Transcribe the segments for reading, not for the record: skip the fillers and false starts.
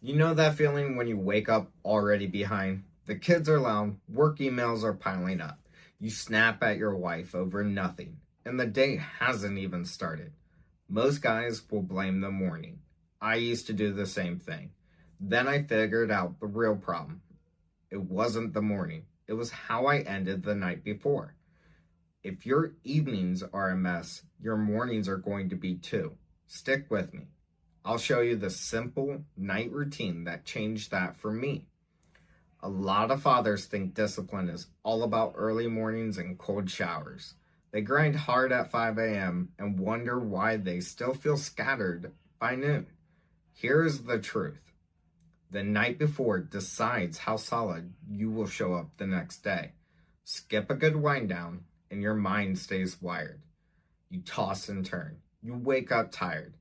You know that feeling when you wake up already behind? The kids are loud, work emails are piling up. You snap at your wife over nothing, and the day hasn't even started. Most guys will blame the morning. I used to do the same thing. Then I figured out the real problem. It wasn't the morning, it was how I ended the night before. If your evenings are a mess, your mornings are going to be too. Stick with me. I'll show you the simple night routine that changed that for me. A lot of fathers think discipline is all about early mornings and cold showers. They grind hard at 5 a.m. and wonder why they still feel scattered by noon. Here's the truth. The night before decides how solid you will show up the next day. Skip a good wind down and your mind stays wired. You toss and turn. You wake up tired.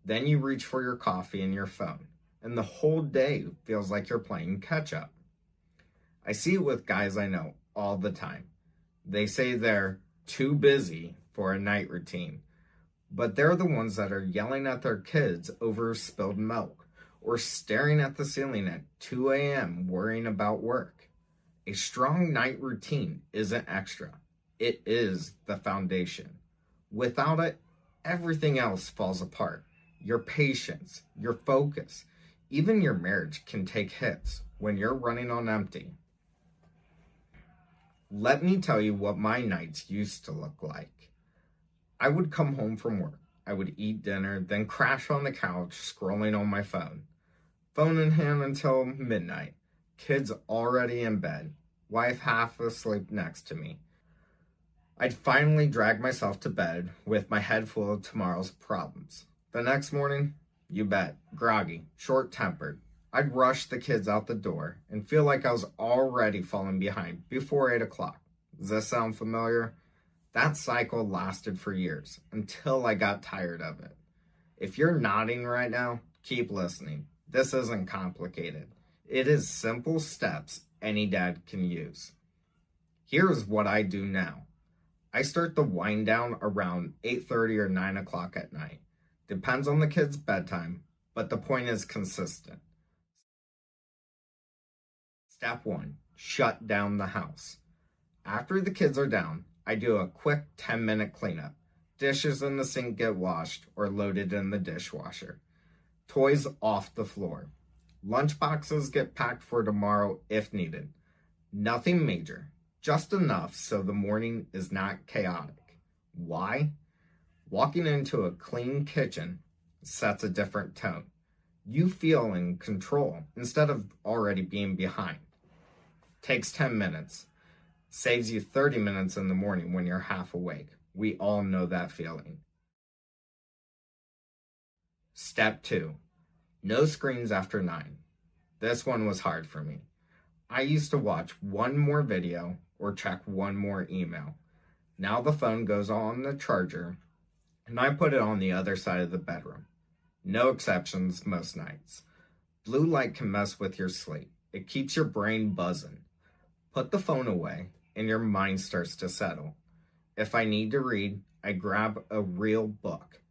Then you reach for your coffee and your phone, and the whole day feels like you're playing catch up. I see it with guys I know all the time. They say they're too busy for a night routine, but they're the ones that are yelling at their kids over spilled milk or staring at the ceiling at 2 a.m. worrying about work. A strong night routine isn't extra, it is the foundation. Without it, everything else falls apart. Your patience, your focus, even your marriage can take hits when you're running on empty. Let me tell you what my nights used to look like. I would come home from work. I would eat dinner, then crash on the couch scrolling on my phone. Phone in hand until midnight. Kids already in bed. Wife half asleep next to me. I'd finally drag myself to bed with my head full of tomorrow's problems. The next morning, you bet, groggy, short-tempered. I'd rush the kids out the door and feel like I was already falling behind before 8 o'clock. Does this sound familiar? That cycle lasted for years until I got tired of it. If you're nodding right now, keep listening. This isn't complicated. It is simple steps any dad can use. Here's what I do now. I start the wind down around 8:30 or 9 o'clock at night. Depends on the kid's bedtime, but the point is consistent. Step 1, shut down the house. After the kids are down, I do a quick 10-minute cleanup. Dishes in the sink get washed or loaded in the dishwasher. Toys off the floor. Lunch boxes get packed for tomorrow if needed. Nothing major, just enough so the morning is not chaotic. Why? Walking into a clean kitchen sets a different tone. You feel in control instead of already being behind. Takes 10 minutes. Saves you 30 minutes in the morning when you're half awake. We all know that feeling. Step 2. No screens after 9. This one was hard for me. I used to watch one more video or check one more email. Now the phone goes on the charger and I put it on the other side of the bedroom. No exceptions most nights. Blue light can mess with your sleep. It keeps your brain buzzing. Put the phone away and your mind starts to settle. If I need to read, I grab a real book.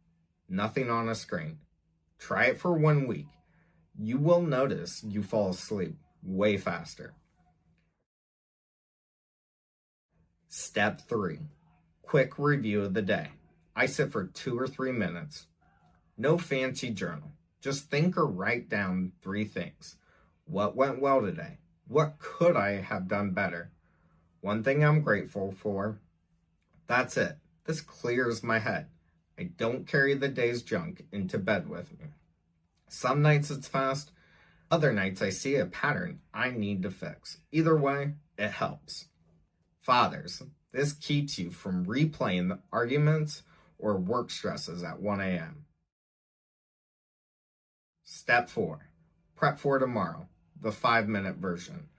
Nothing on a screen. Try it for 1 week. You will notice you fall asleep way faster. Step 3. Quick review of the day. I sit for 2 or 3 minutes. No fancy journal. Just think or write down 3 things. What went well today? What could I have done better? One thing I'm grateful for. That's it. This clears my head. I don't carry the day's junk into bed with me. Some nights it's fast. Other nights I see a pattern I need to fix. Either way, it helps. Fathers, this keeps you from replaying the arguments or work stresses at 1 a.m. Step 4. Prep for tomorrow, the 5-minute version.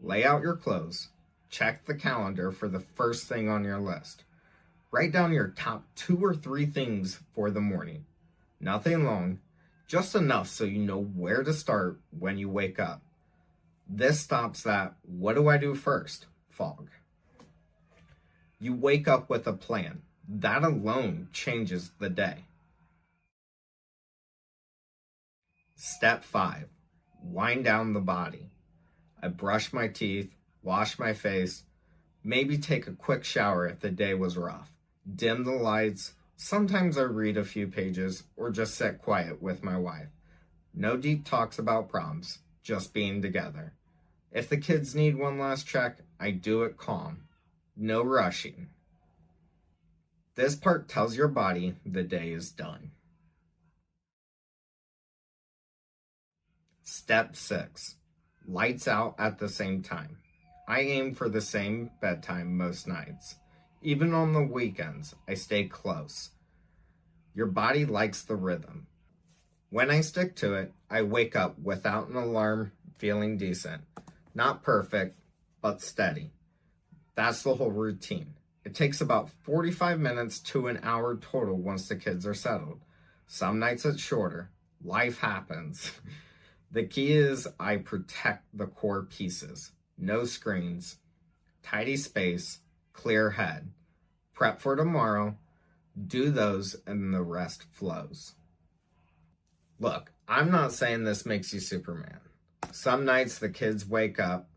Lay out your clothes. Check the calendar for the first thing on your list. Write down your top 2 or 3 things for the morning. Nothing long, just enough so you know where to start when you wake up. This stops that "what do I do first?" fog. You wake up with a plan. That alone changes the day. Step 5. wind down the body. I brush my teeth, wash my face, maybe take a quick shower if the day was rough, dim the lights. Sometimes I read a few pages or just sit quiet with my wife. No deep talks about problems, just being together. If the kids need one last check, I do it calm. No rushing. This part tells your body the day is done. Step 6. Lights out at the same time. I aim for the same bedtime most nights. Even on the weekends, I stay close. Your body likes the rhythm. When I stick to it, I wake up without an alarm, feeling decent. Not perfect, but steady. That's the whole routine. It takes about 45 minutes to an hour total once the kids are settled. Some nights it's shorter. Life happens. The key is I protect the core pieces. No screens, tidy space, clear head. Prep for tomorrow. Do those and the rest flows. Look, I'm not saying this makes you Superman. Some nights the kids wake up,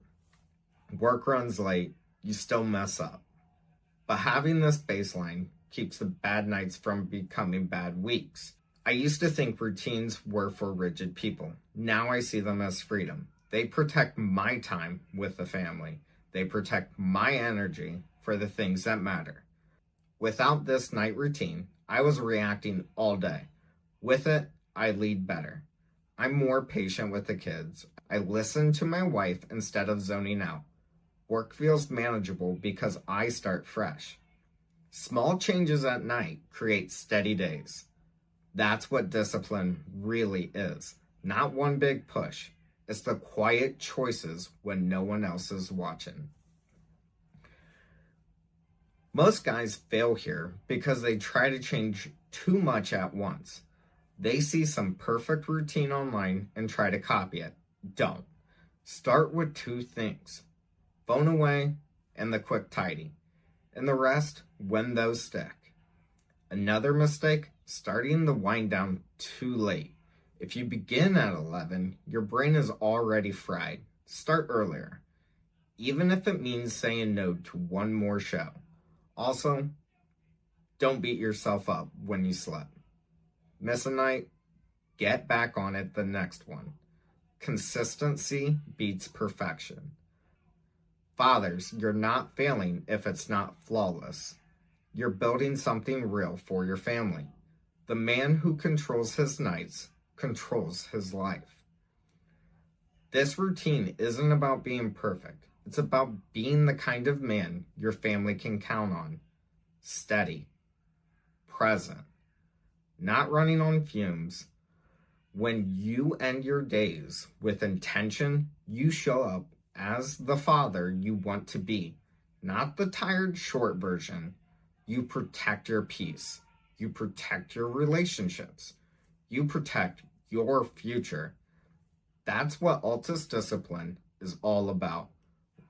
work runs late, you still mess up. But having this baseline keeps the bad nights from becoming bad weeks. I used to think routines were for rigid people. Now I see them as freedom. They protect my time with the family. They protect my energy for the things that matter. Without this night routine, I was reacting all day. With it, I lead better. I'm more patient with the kids. I listen to my wife instead of zoning out. Work feels manageable because I start fresh. Small changes at night create steady days. That's what discipline really is. Not one big push. It's the quiet choices when no one else is watching. Most guys fail here because they try to change too much at once. They see some perfect routine online and try to copy it. Don't. Start with 2 things. Phone away and the quick tidy. And the rest, when those stick. Another mistake, starting the wind down too late. If you begin at 11, your brain is already fried. Start earlier. Even if it means saying no to one more show. Also, don't beat yourself up when you slept. Miss a night, get back on it the next one. Consistency beats perfection. Fathers, you're not failing if it's not flawless. You're building something real for your family. The man who controls his nights controls his life. This routine isn't about being perfect. It's about being the kind of man your family can count on. Steady. Present. Not running on fumes. When you end your days with intention, you show up as the father you want to be, not the tired short version. You protect your peace. You protect your relationships. You protect your future. That's what Altus Discipline is all about.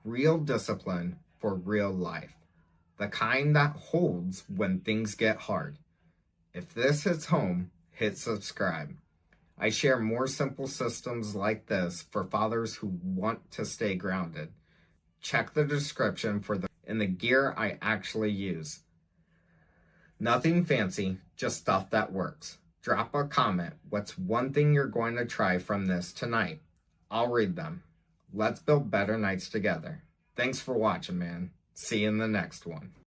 Real discipline for real life. The kind that holds when things get hard. If this hits home, hit subscribe. I share more simple systems like this for fathers who want to stay grounded. Check the description for the gear I actually use. Nothing fancy, just stuff that works. Drop a comment. What's one thing you're going to try from this tonight? I'll read them. Let's build better nights together. Thanks for watching, man. See you in the next one.